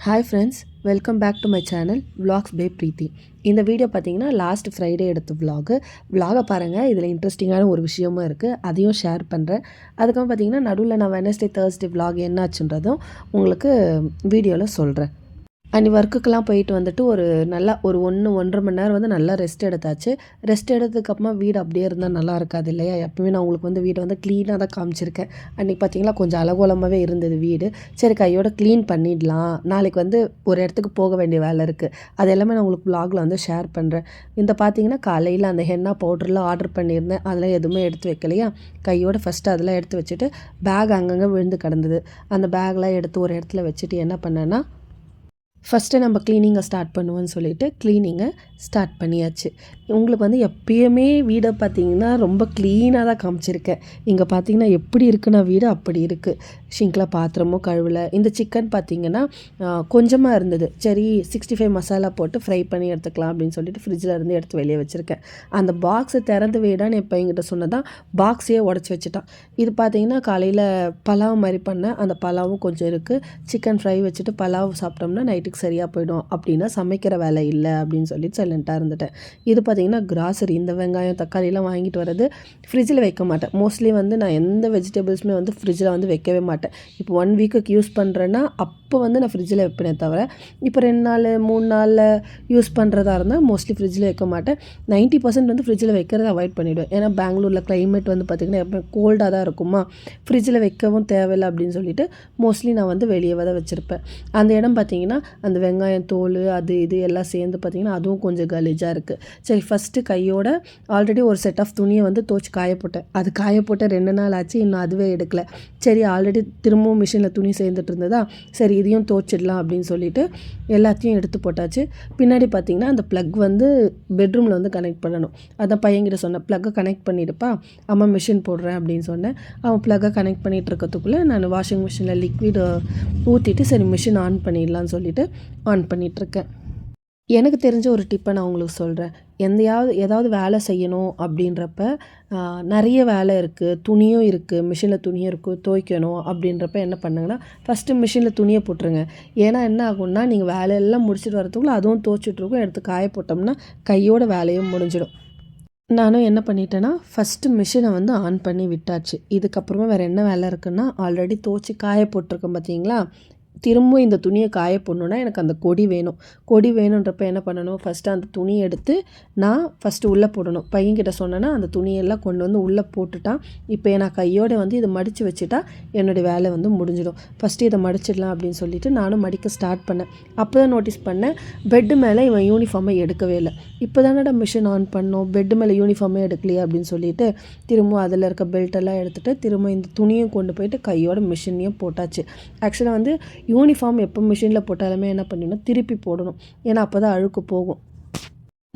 Hi friends, welcome back to my channel Vlogs by Preeti. இந்த video பார்த்தீங்கன்னா last Friday எடுத்த விலாகை பாருங்கள். இதில் இன்ட்ரெஸ்டிங்கான ஒரு விஷயமும் இருக்குது, அதையும் ஷேர் பண்ணுறேன். அதுக்கப்புறம் பார்த்தீங்கன்னா நடுவில் நான் வெனஸ்டே தேர்ஸ்டே விலாக் என்னாச்சுன்றதும் உங்களுக்கு வீடியோவில் சொல்கிறேன். அன்னி ஒர்க்குக்கெலாம் போயிட்டு வந்துட்டு ஒரு 1-1.5 மணி நேரம் வந்து நல்லா ரெஸ்ட் எடுத்தாச்சு. ரெஸ்ட் எடுத்ததுக்கப்புறமா வீடு அப்படியே இருந்தால் நல்லா இருக்காது இல்லையா? எப்பவுமே நான் உங்களுக்கு வந்து வீடை வந்து க்ளீனாக தான் காமிச்சிருக்கேன். அன்றைக்கி பார்த்திங்களா கொஞ்சம் அலங்கோலமாகவே இருந்தது வீடு. சரி கையோட க்ளீன் பண்ணிடலாம், நாளைக்கு வந்து ஒரு இடத்துக்கு போக வேண்டிய வேலை இருக்குது, அது எல்லாமே நான் உங்களுக்கு விலாகில் வந்து ஷேர் பண்ணுறேன். இந்த பார்த்திங்கன்னா காலையில் அந்த ஹென்னா பவுடர்லாம் ஆர்டர் பண்ணியிருந்தேன், அதெல்லாம் எதுவுமே எடுத்து வைக்கலையா. கையோட ஃபஸ்ட்டு அதெல்லாம் எடுத்து வச்சுட்டு பேக் அங்கங்கே விழுந்து கிடந்தது. அந்த பேக்லாம் எடுத்து ஒரு இடத்துல வச்சுட்டு என்ன பண்ணேன்னா ஃபஸ்ட்டு நம்ம க்ளீனிங்கை ஸ்டார்ட் பண்ணுவோன்னு சொல்லிவிட்டு க்ளீனிங்கை ஸ்டார்ட் பண்ணியாச்சு. உங்களுக்கு வந்து எப்பயுமே வீடை பார்த்திங்கன்னா ரொம்ப க்ளீனாக தான் காமிச்சிருக்கேன். இங்கே பார்த்திங்கன்னா எப்படி இருக்குன்னா வீடு அப்படி இருக்குது. ஷிங்கில் பாத்திரமும் கழுவலை. இந்த சிக்கன் பார்த்திங்கன்னா கொஞ்சமாக இருந்தது. சரி 65 மசாலா போட்டு ஃப்ரை பண்ணி எடுத்துக்கலாம் அப்படின்னு சொல்லிட்டு ஃப்ரிட்ஜில் இருந்து எடுத்து வெளியே வச்சுருக்கேன். அந்த பாக்ஸை திறந்து வீடான்னு இப்போ என்கிட்ட சொன்னதான் பாக்ஸையே உடச்சி வச்சுட்டான். இது பார்த்திங்கன்னா காலையில் பலாவ் மாதிரி பண்ணேன், அந்த பலாவும் கொஞ்சம் இருக்குது. சிக்கன் ஃப்ரை வச்சுட்டு பலாவ் சாப்பிட்டோம்னா நைட்டுக்கு சரியாக போயிடும், அப்படின்னா சமைக்கிற வேலை இல்லை அப்படின்னு சொல்லிட்டு சைலண்ட்டாக இருந்துட்டேன். இது பார்த்திங்கன்னா கிராசரி, இந்த வெங்காயம் தக்காளிலாம் வாங்கிட்டு வரது ஃப்ரிட்ஜில் வைக்க மாட்டேன். மோஸ்ட்லி வந்து நான் எந்த வெஜிடபிள்ஸுமே வந்து ஃப்ரிட்ஜில் வந்து வைக்கவே மாட்டேன். இப்போ 1 வீக்குக்கு யூஸ் பண்ணுறேன்னா அப்போ வந்து நான் ஃப்ரிட்ஜில் வைப்பேனே தவிர, இப்போ 2 நாள் 3 நாளில் யூஸ் பண்ணுறதா இருந்தால் மோஸ்ட்லி ஃப்ரிட்ஜில் வைக்க மாட்டேன். 90% வந்து ஃப்ரிட்ஜில் வைக்கிறத அவாய்ட் பண்ணிவிடுவேன். ஏன்னா பெங்களூரில் கிளைமேட் வந்து பார்த்திங்கன்னா எப்போ கோல்டாக தான் இருக்குமா, ஃப்ரிட்ஜில் வைக்கவும் தேவையில்லை அப்படின்னு சொல்லிட்டு மோஸ்ட்லி நான் வந்து வெளியே தான் வச்சுருப்பேன். அந்த இடம் பார்த்திங்கன்னா அந்த வெங்காயம் தோல் அது இது எல்லாம் சேர்ந்து பார்த்திங்கன்னா அதுவும் கொஞ்சம் கலீஜாக இருக்குது. சரி ஃபஸ்ட்டு கையோட ஆல்ரெடி ஒரு செட் ஆஃப் துணியை வந்து துவச்சி காயப்போட்டேன். அது காயப்போட்ட 2 நாள் ஆச்சு, இன்னும் அதுவே எடுக்கலை. சரி ஆல்ரெடி திரும்பவும் மிஷினில் துணி சேர்ந்துட்டு இருந்ததா, சரி இதையும் துவச்சிடலாம் அப்படின்னு சொல்லிட்டு எல்லாத்தையும் எடுத்து போட்டாச்சு. பின்னாடி பார்த்திங்கன்னா அந்த ப்ளக் வந்து பெட்ரூமில் வந்து கனெக்ட் பண்ணணும். அதான் பையன்கிட்ட சொன்னேன், ப்ளக்கை கனெக்ட் பண்ணிவிடுப்பா, அம்மா மிஷின் போடுறேன் அப்படின்னு சொன்னேன். அவன் ப்ளக்கை கனெக்ட் பண்ணிகிட்டு இருக்கிறதுக்குள்ளே நான் வாஷிங் மிஷினில் லிக்விட் ஊற்றிட்டு சரி மிஷின் ஆன் பண்ணிடலான்னு சொல்லிவிட்டு ஆன் பண்ணிகிட்ருக்கேன். எனக்கு தெரிஞ்ச ஒரு டிப்பை நான் உங்களுக்கு சொல்கிறேன். ஏதாவது வேலை செய்யணும் அப்படின்றப்ப நிறைய வேலை இருக்குது, துணியும் இருக்குது, மிஷினில் துணியும் இருக்குது, துவைக்கணும் அப்படின்றப்ப என்ன பண்ணுங்கன்னா ஃபஸ்ட்டு மிஷினில் துணியை போட்டுருங்க. ஏன்னா என்ன ஆகும்னா நீங்கள் வேலையெல்லாம் முடிச்சுட்டு வரதுக்குள்ளே அதுவும் துவைச்சிட்ருக்கும், எடுத்து காய போட்டோம்னா கையோட வேலையும் முடிஞ்சிடும். நானும் என்ன பண்ணிட்டேன்னா ஃபஸ்ட்டு மிஷினை வந்து ஆன் பண்ணி விட்டாச்சு. இதுக்கப்புறமா வேறு என்ன வேலை இருக்குன்னா ஆல்ரெடி துவைச்சி காய போட்டிருக்கேன் பார்த்தீங்களா, திரும்ப இந்த துணியை காய போடணுன்னா எனக்கு அந்த கொடி வேணுன்றப்ப என்ன பண்ணணும், ஃபஸ்ட்டு அந்த துணியை எடுத்து நான் ஃபஸ்ட்டு உள்ளே போடணும். பையன்கிட்ட சொன்னேன்னா அந்த துணியெல்லாம் கொண்டு வந்து உள்ளே போட்டுட்டான். இப்போ நான் கையோடு வந்து இதை மடித்து வச்சுட்டா என்னுடைய வேலை வந்து முடிஞ்சிடும். ஃபஸ்ட்டு இதை மடிச்சிடலாம் அப்படின்னு சொல்லிட்டு நானும் மடிக்க ஸ்டார்ட் பண்ணேன். அப்போ தான் நோட்டீஸ் பண்ணேன், பெட்டு மேலே இவன் யூனிஃபார்மை எடுக்கவே இல்லை. இப்போ தானடா மிஷின் ஆன் பண்ணோம், பெட்டு மேலே யூனிஃபார்மே எடுக்கலையே அப்படின்னு சொல்லிட்டு திரும்ப அதில் இருக்க பெல்ட்டெல்லாம் எடுத்துகிட்டு திரும்ப இந்த துணியும் கொண்டு போயிட்டு கையோட மிஷினையும் போட்டாச்சு. ஆக்சுவலாக வந்து யூனிஃபார்ம் எப்போ மிஷினில் போட்டாலுமே என்ன பண்ணணும், திருப்பி போடணும். ஏன்னா அப்போ தான் அழுக்கு போகும்.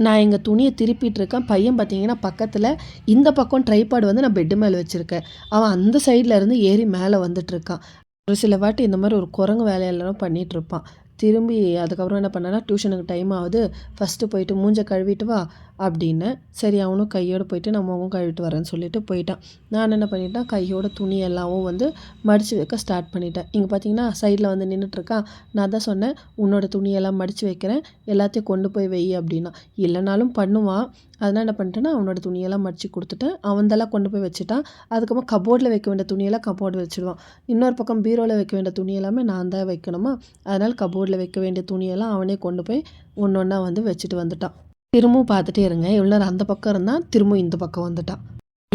நான் எங்கள் துணியை திருப்பிகிட்ருக்கேன். பையன் பார்த்தீங்கன்னா பக்கத்தில் இந்த பக்கம் ட்ரைபாட் வந்து நான் பெட்டு மேலே வச்சுருக்கேன், அவன் அந்த சைடில் இருந்து ஏறி மேலே வந்துட்டுருக்கான். ஒரு சில வாட்டி இந்த மாதிரி ஒரு குரங்கு வேலையெல்லாம் பண்ணிகிட்ருப்பான். திரும்பி அதுக்கப்புறம் என்ன பண்ணேன்னா டியூஷனுக்கு டைம் ஆகுது, ஃபஸ்ட்டு போயிட்டு மூஞ்சை கழுவிட்டு வா அப்படின்னு. சரி அவனும் கையோடு போயிட்டு நான் முகம் கழுவிட்டு வரேன்னு சொல்லிட்டு போயிட்டான். நான் என்ன பண்ணிட்டேன், கையோட துணி எல்லாமும் வந்து மடித்து வைக்க ஸ்டார்ட் பண்ணிட்டேன். இங்கே பார்த்தீங்கன்னா சைடில் வந்து நின்றுட்டுருக்கான். நான் தான் சொன்னேன் உன்னோட துணியெல்லாம் மடித்து வைக்கிறேன், எல்லாத்தையும் கொண்டு போய் வை அப்படின்னா. இல்லைனாலும் பண்ணுவான். அதனால் என்ன பண்ணிட்டேன்னா அவனோட துணியெல்லாம் மடித்து கொடுத்துட்டேன். அவன்தெல்லாம் கொண்டு போய் வச்சுட்டான். அதுக்கப்புறம் கபோர்டில் வைக்க வேண்டிய துணியெல்லாம் கபோர்டில் வச்சுடுவான். இன்னொரு பக்கம் பீரோவில் வைக்க வேண்டிய துணி எல்லாமே நான் தான் வைக்கணுமா, அதனால் கபோர்டில் வைக்க வேண்டிய துணியெல்லாம் அவனே கொண்டு போய் ஒன்றா வந்து வச்சுட்டு வந்துட்டான். திரும்பவும் பார்த்துட்டே இருங்க, எவ்வளோ நேரம் அந்த பக்கம் இருந்தால் திரும்பவும் இந்த பக்கம் வந்துட்டான்.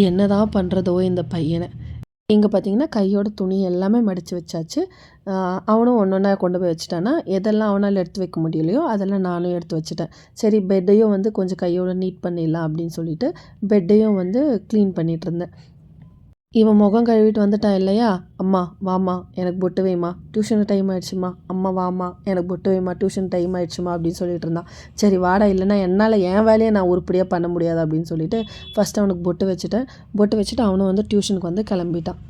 என்ன தான் பண்ணுறதோ இந்த பையனை. இங்கே பார்த்தீங்கன்னா கையோட துணி எல்லாமே மடித்து வச்சாச்சு. அவனும் ஒன்றா கொண்டு போய் வச்சுட்டான்னா எதெல்லாம் அவனால் எடுத்து வைக்க முடியலையோ அதெல்லாம் நானும் எடுத்து வச்சுட்டேன். சரி பெட்டையும் வந்து கொஞ்சம் கையோட நீட் பண்ணிடலாம் அப்படின்னு சொல்லிட்டு பெட்டையும் வந்து க்ளீன் பண்ணிகிட்டு இருந்தேன். இவன் முகம் கழுவிட்டு வந்துட்டான் இல்லையா, அம்மா வாம்மா எனக்கு பொட்டு வைமா, டியூஷனுக்கு டைம் ஆகிடுச்சுமா, அம்மா வாம்மா எனக்கு பொட்டு வைமா, டியூஷன் டைம் ஆகிடுச்சுமா அப்படின்னு சொல்லிட்டு இருந்தான். சரி வாடா, இல்லைன்னா என்னால் என் வேலையை நான் உருப்படியாக பண்ண முடியாது அப்படின்னு சொல்லிட்டு ஃபஸ்ட்டு அவனுக்கு பொட்டு வச்சுட்டு அவனும் வந்து டியூஷனுக்கு வந்து கிளம்பிட்டான்.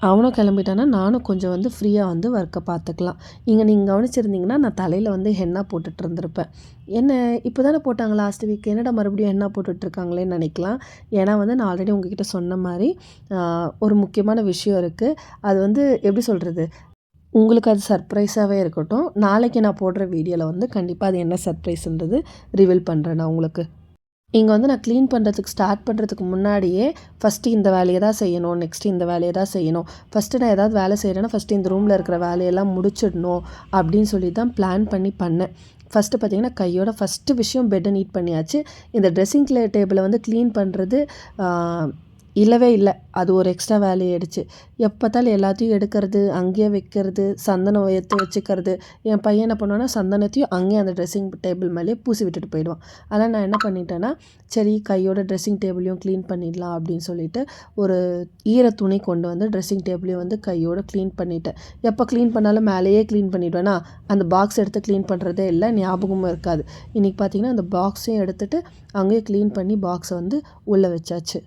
அவனும் கிளம்பிட்டான்னா நானும் கொஞ்சம் வந்து ஃப்ரீயாக வந்து ஒர்க்கை பார்த்துக்கலாம். இங்கே நீங்கள் கவனிச்சிருந்தீங்கன்னா நான் தலையில் வந்து ஹென்னா போட்டுட்டு இருந்திருப்பேன். என்ன இப்போ தானே போட்டாங்க லாஸ்ட் வீக், என்னடா மறுபடியும் ஹென்னா போட்டுட்ருக்காங்களேன்னு நினைக்கலாம். ஏன்னா வந்து நான் ஆல்ரெடி உங்ககிட்ட சொன்ன மாதிரி ஒரு முக்கியமான விஷயம் இருக்குது. அது வந்து எப்படி சொல்கிறது, உங்களுக்கு அது சர்ப்ரைஸாகவே இருக்கட்டும். நாளைக்கு நான் போடுற வீடியோவில் வந்து கண்டிப்பாக அது என்ன சர்ப்ரைஸ்ன்றது ரிவீல் பண்ணுறேன் நான் உங்களுக்கு. இங்கே வந்து நான் க்ளீன் பண்ணுறதுக்கு ஸ்டார்ட் பண்ணுறதுக்கு முன்னாடியே ஃபஸ்ட்டு இந்த வேலையை தான் செய்யணும், நெக்ஸ்ட்டு இந்த வேலையை தான் செய்யணும், ஃபஸ்ட்டு நான் ஏதாவது வேலை செய்கிறேன்னா ஃபஸ்ட்டு இந்த ரூமில் இருக்கிற வேலையெல்லாம் முடிச்சிடணும் அப்படின்னு சொல்லி தான் பிளான் பண்ணேன். ஃபஸ்ட்டு பார்த்திங்கன்னா கையோட ஃபஸ்ட்டு விஷயம் பெட்டை நீட் பண்ணியாச்சு. இந்த ட்ரெஸ்ஸிங் டேபிளை வந்து க்ளீன் பண்ணுறது இல்லவே இல்லை. அது ஒரு எக்ஸ்ட்ரா வேலையாயிடுச்சு. எப்போ பார்த்தாலும் எல்லாத்தையும் எடுக்கிறது, அங்கேயே வைக்கிறது, சந்தனம் எடுத்து வச்சுக்கிறது. என் பையன் என்ன பண்ணுவான்னா சந்தனத்தையும் அங்கேயே அந்த ட்ரெஸ்ஸிங் டேபிள் மேலேயே பூசி விட்டுட்டு போயிடுவான். அதனால் நான் என்ன பண்ணிட்டேன்னா சரி கையோட ட்ரெஸ்ஸிங் டேபிளையும் க்ளீன் பண்ணிடலாம் அப்படின்னு சொல்லிட்டு ஒரு ஈர துணி கொண்டு வந்து ட்ரெஸ்ஸிங் டேபிளையும் வந்து கையோட க்ளீன் பண்ணிட்டேன். எப்போ க்ளீன் பண்ணாலும் மேலேயே க்ளீன் பண்ணிவிடுவேன்னா அந்த பாக்ஸ் எடுத்து க்ளீன் பண்ணுறதே இல்லை, ஞாபகமும் இருக்காது. இன்றைக்கி பார்த்திங்கன்னா அந்த பாக்ஸையும் எடுத்துகிட்டு அங்கேயே க்ளீன் பண்ணி பாக்ஸை வந்து உள்ளே வச்சாச்சு.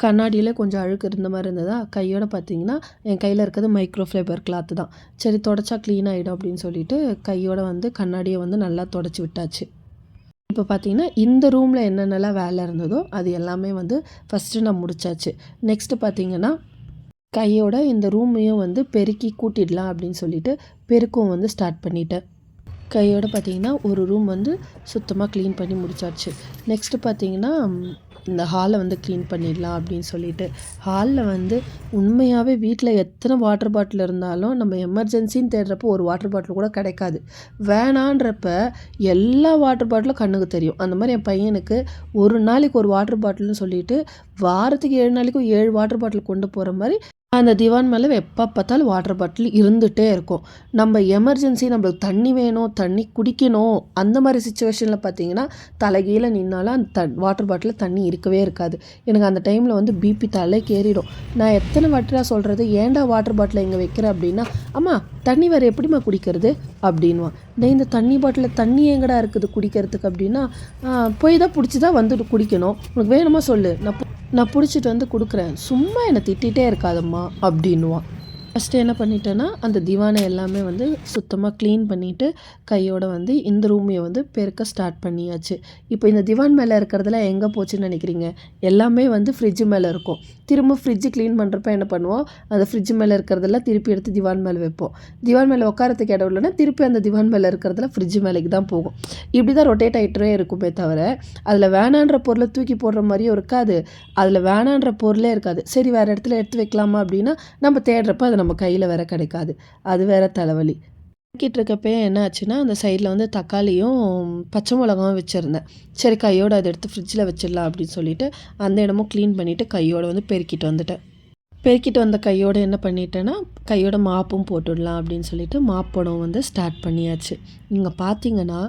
கண்ணாடியில் கொஞ்சம் அழுக்கு இருந்த மாதிரி இருந்ததா, கையோட பார்த்திங்கன்னா என் கையில் இருக்கிறது மைக்ரோ ஃபைபர் கிளாத்து தான். சரி தொடச்சா க்ளீன் ஆகிடும் அப்படின்னு சொல்லிட்டு கையோட வந்து கண்ணாடியை வந்து நல்லா தொடச்சி விட்டாச்சு. இப்போ பார்த்திங்கன்னா இந்த ரூமில் என்னென்னலாம் வேலை இருந்ததோ அது எல்லாமே வந்து ஃபஸ்ட்டு நான் முடித்தாச்சு. நெக்ஸ்ட்டு பார்த்திங்கன்னா கையோட இந்த ரூமையும் வந்து பெருக்கி கூட்டிடலாம் அப்படின்னு சொல்லிட்டு பெருக்கும் வந்து ஸ்டார்ட் பண்ணிட்டேன். கையோட பார்த்திங்கன்னா ஒரு ரூம் வந்து சுத்தமாக க்ளீன் பண்ணி முடிச்சாச்சு. நெக்ஸ்ட்டு பார்த்திங்கன்னா இந்த ஹாலை வந்து க்ளீன் பண்ணிடலாம் அப்படின்னு சொல்லிட்டு ஹாலில் வந்து உண்மையாகவே வீட்டில் எத்தனை வாட்டர் பாட்டில் இருந்தாலும் நம்ம எமர்ஜென்சின்னு தேடுறப்போ ஒரு வாட்டர் பாட்டில் கூட கிடைக்காது. வேணான்றப்ப எல்லா வாட்டர் பாட்டிலும் கண்ணுக்கு தெரியும். அந்த மாதிரி என் பையனுக்கு ஒரு நாளைக்கு ஒரு வாட்டர் பாட்டில்னு சொல்லிட்டு வாரத்துக்கு 7 நாளைக்கும் 7 வாட்டர் பாட்டில் கொண்டு போகிற மாதிரி அந்த திவான் மேலே எப்போ பார்த்தாலும் வாட்டர் பாட்டில் இருந்துகிட்டே இருக்கும். நம்ம எமர்ஜென்சி நம்மளுக்கு தண்ணி வேணும், தண்ணி குடிக்கணும், அந்த மாதிரி சுச்சுவேஷனில் பார்த்திங்கன்னா தலைகீழ நின்னாலும் அந்த வாட்டர் பாட்டிலில் தண்ணி இருக்கவே இருக்காது. எனக்கு அந்த டைமில் வந்து பிபி தலைக்கு ஏறிடும். நான் எத்தனை வாட்டராக சொல்கிறது, ஏன்டா வாட்டர் பாட்டிலை இங்கே வைக்கிறேன் அப்படின்னா, அம்மா தண்ணி வேறு எப்படிம்மா குடிக்கிறது அப்படின்வான். இந்த தண்ணி பாட்டிலில் தண்ணி எங்கடா இருக்குது குடிக்கிறதுக்கு அப்படின்னா, போய் தான் பிடிச்சி தான் வந்துட்டு குடிக்கணும், உனக்கு வேணுமா சொல்லு, நான் பிடிச்சிட்டு வந்து கொடுக்குறேன், சும்மா என்னை திட்டிகிட்டே இருக்காதம்மா அப்படின்வான். ஃபஸ்ட்டு என்ன பண்ணிட்டேன்னா அந்த திவானை எல்லாமே வந்து சுத்தமாக க்ளீன் பண்ணிவிட்டு கையோட வந்து இந்த ரூமையை வந்து பெருக்க ஸ்டார்ட் பண்ணியாச்சு. இப்போ இந்த திவான் மேலே இருக்கிறதெல்லாம் எங்கே போச்சுன்னு நினைக்கிறீங்க? எல்லாமே வந்து ஃப்ரிட்ஜு மேலே இருக்கும். திரும்ப ஃப்ரிட்ஜு க்ளீன் பண்ணுறப்ப என்ன பண்ணுவோம், அந்த ஃப்ரிட்ஜு மேலே இருக்கிறதெல்லாம் திருப்பி எடுத்து திவான் மேலே வைப்போம். திவான் மேலே உட்காரத்துக்கு இடம் இல்லைன்னா திருப்பி அந்த திவான் மேலே இருக்கிறதெல்லாம் ஃப்ரிட்ஜு மேலேக்கு தான் போகும். இப்படி தான் ரொட்டேட் ஆகிட்டே இருக்குமே தவிர அதில் வேணான்ற பொருளை தூக்கி போடுற மாதிரியும் இருக்காது, அதில் வேணான்ற பொருளே இருக்காது. சரி வேறு இடத்துல எடுத்து வைக்கலாமா அப்படின்னா நம்ம தேடுறப்ப அதை நம்ம கையில் வேற கிடைக்காது. அது வேற தலைவலி. கிட்ட இருக்கப்பே என்ன ஆச்சுன்னா அந்த சைடில் வந்து தக்காளியும் பச்சை மிளகாவும் வச்சுருந்தேன். சரி கையோடு அதை எடுத்து ஃப்ரிட்ஜில் வச்சிடலாம் அப்படின்னு சொல்லிட்டு அந்த இடமும் க்ளீன் பண்ணிவிட்டு கையோடு வந்து பெருக்கிட்டு வந்துட்டேன். பெருக்கிட்டு வந்த கையோடு என்ன பண்ணிட்டேன்னா கையோட மாப்பும் போட்டுடலாம் அப்படின்னு சொல்லிட்டு மாப் போடவும் வந்து ஸ்டார்ட் பண்ணியாச்சு. நீங்கள் பார்த்தீங்கன்னா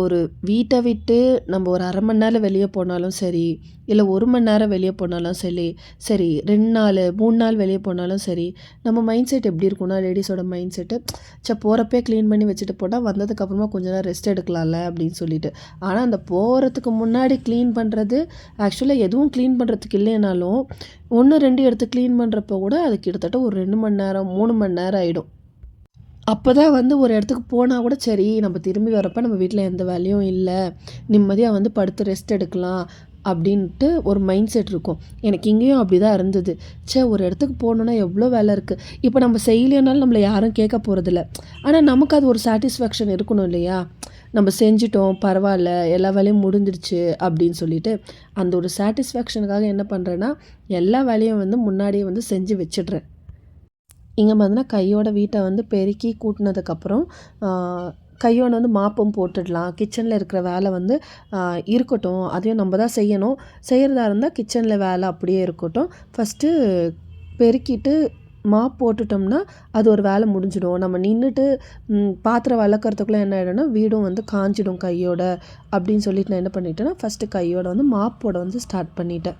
ஒரு வீட்டை விட்டு நம்ம ஒரு 1/2 மணி நேரம் வெளியே போனாலும் சரி, இல்லை 1 மணி நேரம் வெளியே போனாலும் சரி 2 நாள் 3 நாள் வெளியே போனாலும் சரி, நம்ம மைண்ட் செட் எப்படி இருக்கும்னா லேடிஸோட மைண்ட் செட்டு போகிறப்பே க்ளீன் பண்ணி வச்சுட்டு போனால் வந்ததுக்கப்புறமா கொஞ்ச நேரம் ரெஸ்ட் எடுக்கலாம்ல அப்படின்னு சொல்லிட்டு. ஆனால் அந்த போகிறதுக்கு முன்னாடி க்ளீன் பண்ணுறது ஆக்சுவலாக எதுவும் க்ளீன் பண்ணுறதுக்கு இல்லைனாலும் 1 2 எடுத்து க்ளீன் பண்ணுறப்ப கூட அது கிட்டத்தட்ட ஒரு 2 மணி நேரம் 3 மணி நேரம் ஆகிடும். அப்போ தான் வந்து ஒரு இடத்துக்கு போனால் கூட சரி நம்ம திரும்பி வரப்போ நம்ம வீட்டில் எந்த வேலையும் இல்லை, நிம்மதியாக வந்து படுத்து ரெஸ்ட் எடுக்கலாம் அப்படின்ட்டு ஒரு மைண்ட் செட் இருக்கும். எனக்கு இங்கேயும் அப்படி தான் இருந்தது. ஒரு இடத்துக்கு போகணுன்னா எவ்வளோ வேலை இருக்குது, இப்போ நம்ம செய்யலைனாலும் நம்மளை யாரும் கேட்க போகிறதில்ல. ஆனால் நமக்கு அது ஒரு சாட்டிஸ்ஃபேக்ஷன் இருக்கணும் இல்லையா, நம்ம செஞ்சிட்டோம் பரவாயில்ல எல்லா வேலையும் முடிஞ்சிடுச்சு அப்படின்னு சொல்லிட்டு அந்த ஒரு சாட்டிஸ்ஃபேக்ஷனுக்காக என்ன பண்ணுறேன்னா எல்லா வேலையும் வந்து முன்னாடியே வந்து செஞ்சு வச்சிடுறேன். இங்கே பார்த்தீங்கன்னா கையோட வீட்டை வந்து பெருக்கி கூட்டினதுக்கப்புறம் கையோட வந்து மாப்பும் போட்டுடலாம். கிச்சனில் இருக்கிற வேலை வந்து இருக்கட்டும், அதையும் நம்ம தான் செய்யணும். செய்கிறதா இருந்தால் கிச்சனில் வேலை அப்படியே இருக்கட்டும். ஃபஸ்ட்டு பெருக்கிட்டு மாப் போட்டுட்டோம்னா அது ஒரு வேலை முடிஞ்சிடும். நம்ம நின்றுட்டு பாத்திரம் வளர்க்குறதுக்குள்ளே என்ன ஆகிடும்னா வீடும் வந்து காஞ்சிடும் கையோட அப்படின்னு சொல்லிட்டு நான் என்ன பண்ணிட்டேன்னா ஃபஸ்ட்டு கையோட வந்து மாப்போட வந்து ஸ்டார்ட் பண்ணிட்டேன்.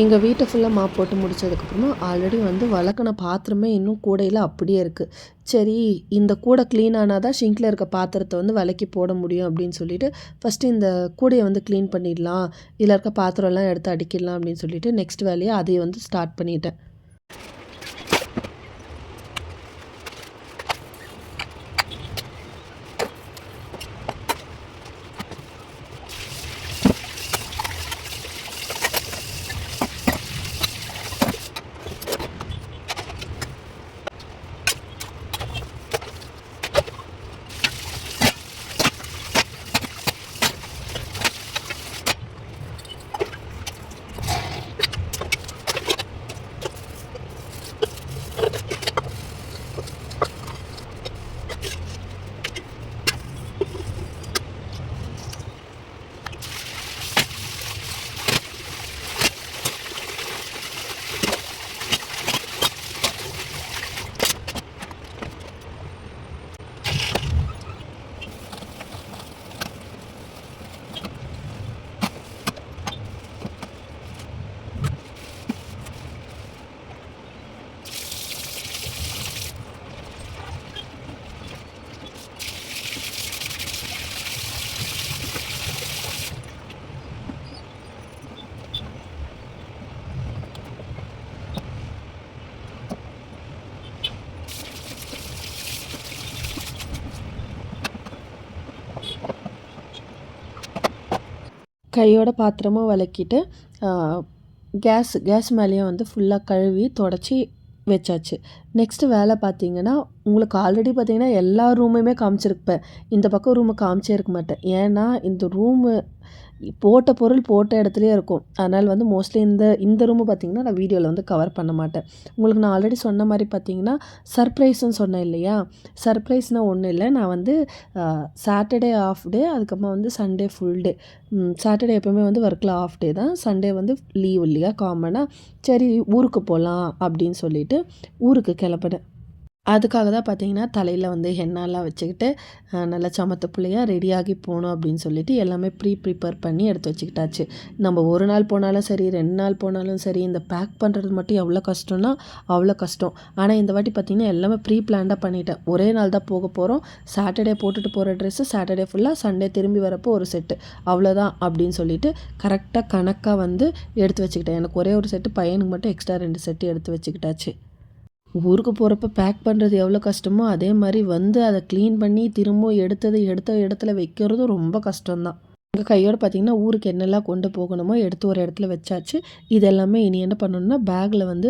எங்கள் வீட்டை ஃபுல்லாக மாப் போட்டு முடித்ததுக்கப்புறமா ஆல்ரெடி வந்து வளர்க்குன பாத்திரமே இன்னும் கூடையில் அப்படியே இருக்குது. சரி இந்த கூடை க்ளீன் ஆனால் தான் ஷிங்கில் இருக்க பாத்திரத்தை வந்து விலக்கி போட முடியும் அப்படின்னு சொல்லிட்டு ஃபஸ்ட்டு இந்த கூடையை வந்து க்ளீன் பண்ணிடலாம், இதில் இருக்க பாத்திரம்லாம் எடுத்து அடிக்கிடலாம் அப்படின்னு சொல்லிட்டு நெக்ஸ்ட் வேலையை அதை வந்து ஸ்டார்ட் பண்ணிட்டேன். கையோட பாத்திரமும் விளக்கிட்டு கேஸ் மேலேயும் வந்து ஃபுல்லாக கழுவி தொடச்சி வச்சாச்சு. நெக்ஸ்ட்டு வேலை பார்த்தீங்கன்னா, உங்களுக்கு ஆல்ரெடி பார்த்தீங்கன்னா எல்லா ரூமுமே காமிச்சிருப்பேன். இந்த பக்கம் ரூமை காமிச்சே இருக்க மாட்டேன். ஏன்னா இந்த ரூமு போட்ட பொருள் போட்ட இடத்துலயே இருக்கும். அதனால் வந்து மோஸ்ட்லி இந்த ரூமு பார்த்தீங்கன்னா, நான் வீடியோவில் வந்து கவர் பண்ண மாட்டேன். உங்களுக்கு நான் ஆல்ரெடி சொன்ன மாதிரி பார்த்தீங்கன்னா, சர்ப்ரைஸ்ன்னு சொன்னேன் இல்லையா? சர்ப்ரைஸ்னால் ஒன்றும் இல்லை. நான் வந்து சாட்டர்டே ஆஃப் டே, அதுக்கப்புறமா வந்து சண்டே ஃபுல் டே. சாட்டர்டே எப்போவுமே வந்து ஒர்க்கில் ஆஃப் டே தான். சண்டே வந்து லீவ் இல்லையா காமனாக. சரி ஊருக்கு போகலாம் அப்படின்னு சொல்லிட்டு ஊருக்கு கிளம்பினேன். அதுக்காக தான் பார்த்தீங்கன்னா, தலையில வந்து ஹென்னாலாம் வச்சுக்கிட்டு, நல்லா சமத்து புள்ளையா ரெடியாகி போணும் அப்படின்னு சொல்லிட்டு எல்லாமே ப்ரிப்பேர் பண்ணி எடுத்து வச்சுக்கிட்டாச்சு. நம்ம 1 நாள் போனாலும் சரி, 2 நாள் போனாலும் சரி, இந்த பேக் பண்ணுறது மட்டும் எவ்வளோ கஷ்டம்னா, அவ்வளோ கஷ்டம். ஆனால் இந்த வாட்டி பார்த்தீங்கன்னா, எல்லாமே பிளான்டாக பண்ணிட்டேன். ஒரே நாள் தான் போக போகிறோம். சாட்டர்டே போட்டுட்டு போகிற ட்ரெஸ்ஸு சாட்டர்டே ஃபுல்லாக, சண்டே திரும்பி வரப்போ ஒரு செட்டு. அவ்வளோதான் அப்படின்னு சொல்லிட்டு கரெக்டாக கணக்காக வந்து எடுத்து வச்சுக்கிட்டேன். எனக்கு ஒரே ஒரு செட்டு, பையனுக்கு மட்டும் எக்ஸ்ட்ரா 2 செட்டு எடுத்து வச்சுக்கிட்டாச்சு. ஊருக்கு போகிறப்ப பேக் பண்ணுறது எவ்வளோ கஷ்டமோ, அதே மாதிரி வந்து அதை க்ளீன் பண்ணி திரும்ப எடுத்த இடத்துல வைக்கிறதும் ரொம்ப கஷ்டம்தான். எங்கள் கையோடு பார்த்திங்கன்னா, ஊருக்கு என்னெல்லாம் கொண்டு போகணுமோ எடுத்து ஒரு இடத்துல வச்சாச்சு. இது எல்லாமே இனி என்ன பண்ணணும்னா, பேக்கில் வந்து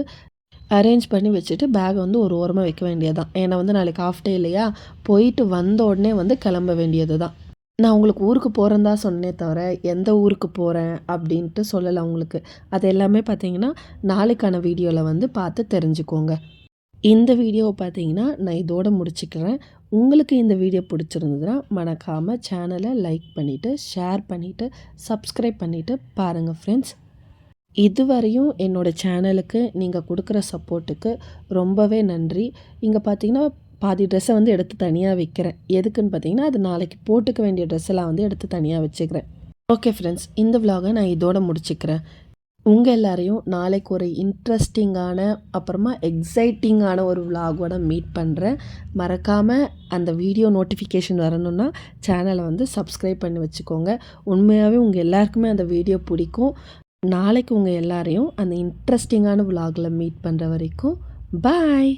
அரேஞ்ச் பண்ணி வச்சுட்டு பேக்கை வந்து ஒரு ஓரமாக வைக்க வேண்டியது தான். ஏன்னா வந்து நாளைக்கு ஆஃப் டே இல்லையா, போயிட்டு வந்த உடனே வந்து கிளம்ப வேண்டியது தான். நான் உங்களுக்கு ஊருக்கு போகிறேன் தான் சொன்னே தவிர, எந்த ஊருக்கு போகிறேன் அப்படின்ட்டு சொல்லலை உங்களுக்கு. அது எல்லாமே பார்த்திங்கன்னா, நாளைக்கான வீடியோவில் வந்து பார்த்து தெரிஞ்சுக்கோங்க. இந்த வீடியோவை பார்த்தீங்கன்னா, நான் இதோட முடிச்சுக்கிறேன். உங்களுக்கு இந்த வீடியோ பிடிச்சிருந்ததுன்னா, மறக்காமல் சேனலை லைக் பண்ணிவிட்டு, ஷேர் பண்ணிவிட்டு, சப்ஸ்கிரைப் பண்ணிவிட்டு பாருங்கள் ஃப்ரெண்ட்ஸ். இதுவரையும் என்னோடய சேனலுக்கு நீங்கள் கொடுக்குற சப்போர்ட்டுக்கு ரொம்பவே நன்றி. இங்கே பார்த்தீங்கன்னா, பாதி ட்ரெஸ்ஸை வந்து எடுத்து தனியாக வைக்கிறேன். எதுக்குன்னு பார்த்தீங்கன்னா, அது நாளைக்கு போட்டுக்க வேண்டிய ட்ரெஸ்ஸெல்லாம் வந்து எடுத்து தனியாக வச்சுக்கிறேன். ஓகே ஃப்ரெண்ட்ஸ், இந்த விலாகை நான் இதோட முடிச்சுக்கிறேன். உங்கள் எல்லாரையும் நாளைக்கு ஒரு இன்ட்ரெஸ்டிங்கான, அப்புறமா எக்ஸைட்டிங்கான ஒரு விலாகோட மீட் பண்ணுறேன். மறக்காமல் அந்த வீடியோ நோட்டிஃபிகேஷன் வரணுன்னா சேனலை வந்து சப்ஸ்கிரைப் பண்ணி வச்சுக்கோங்க. உண்மையாகவே உங்கள் எல்லாருக்குமே அந்த வீடியோ பிடிக்கும். நாளைக்கு உங்கள் எல்லாரையும் அந்த இன்ட்ரெஸ்டிங்கான விலாகில் மீட் பண்ணுற வரைக்கும் பாய்.